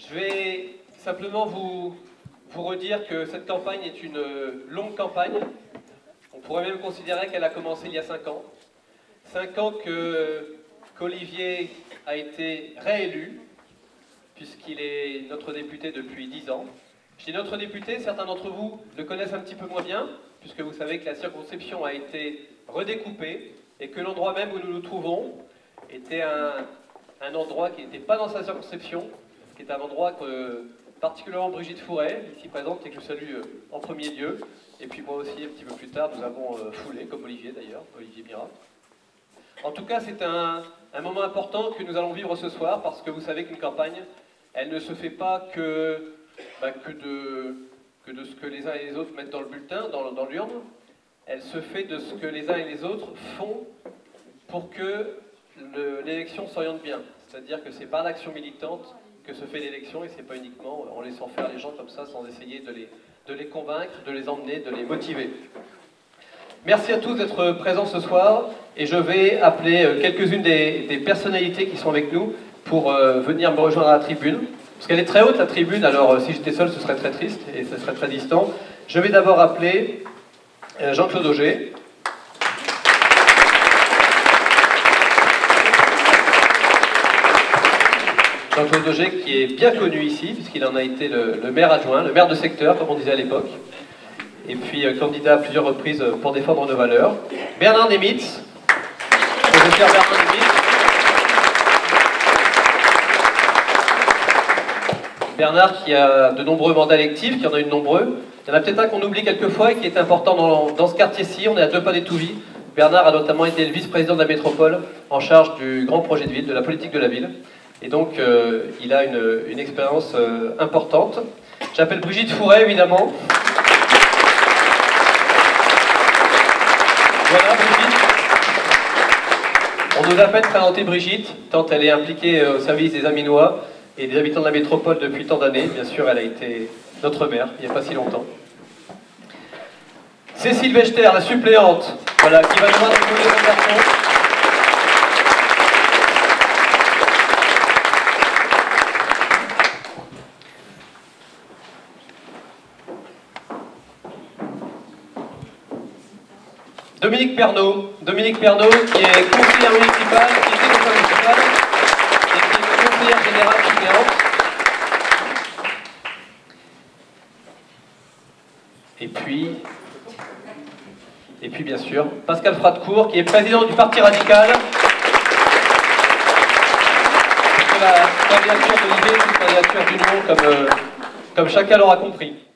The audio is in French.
Je vais simplement vous redire que cette campagne est une longue campagne. On pourrait même considérer qu'elle a commencé il y a 5 ans. 5 ans qu'Olivier a été réélu, puisqu'il est notre député depuis 10 ans. Je dis notre député, certains d'entre vous le connaissent un petit peu moins bien, puisque vous savez que la circonscription a été redécoupée et que l'endroit même où nous nous trouvons était un endroit qui n'était pas dans sa circonscription, qui est un endroit que particulièrement Brigitte Fouret, ici présente, et que je salue en premier lieu. Et puis moi aussi, un petit peu plus tard, nous avons foulé, comme Olivier d'ailleurs, Olivier Mira. En tout cas, c'est un moment important que nous allons vivre ce soir, parce que vous savez qu'une campagne, elle ne se fait pas que de ce que les uns et les autres mettent dans le bulletin, dans l'urne. Elle se fait de ce que les uns et les autres font pour que l'élection s'oriente bien. C'est-à-dire que c'est par l'action militante que se fait l'élection, et c'est pas uniquement en laissant faire les gens comme ça sans essayer de les convaincre, de les emmener, de les motiver. Merci à tous d'être présents ce soir, et je vais appeler quelques-unes des personnalités qui sont avec nous pour venir me rejoindre à la tribune. Parce qu'elle est très haute, la tribune, alors si j'étais seul, ce serait très triste et ce serait très distant. Je vais d'abord appeler Jean-Claude Auger. Jean-Claude Auger qui est bien connu ici, puisqu'il en a été le maire adjoint, le maire de secteur, comme on disait à l'époque. Et puis candidat à plusieurs reprises pour défendre nos valeurs. Bernard Nemitz, professeur Bernard Nemitz. Bernard qui a de nombreux mandats électifs, qui en a eu de nombreux. Il y en a peut-être un qu'on oublie quelquefois et qui est important dans ce quartier-ci. On est à 2 pas d'Étouville. Bernard a notamment été le vice-président de la métropole en charge du grand projet de ville, de la politique de la ville. Et donc il a une expérience importante. J'appelle Brigitte Fouret évidemment. Voilà Brigitte. On nous a peine présenter Brigitte, tant elle est impliquée au service des Aminois et des habitants de la métropole depuis tant d'années. Bien sûr, elle a été notre maire il n'y a pas si longtemps. Cécile Vechter, la suppléante, voilà, qui va devoir déposer son carton. Dominique Pernaud qui est conseillère municipale, qui était conseillère municipale et qui est conseillère générale suppléante. Et puis bien sûr, Pascal Fradecourt qui est président du Parti Radical. La candidature d'Olivier, c'est une candidature d'union comme chacun l'aura compris.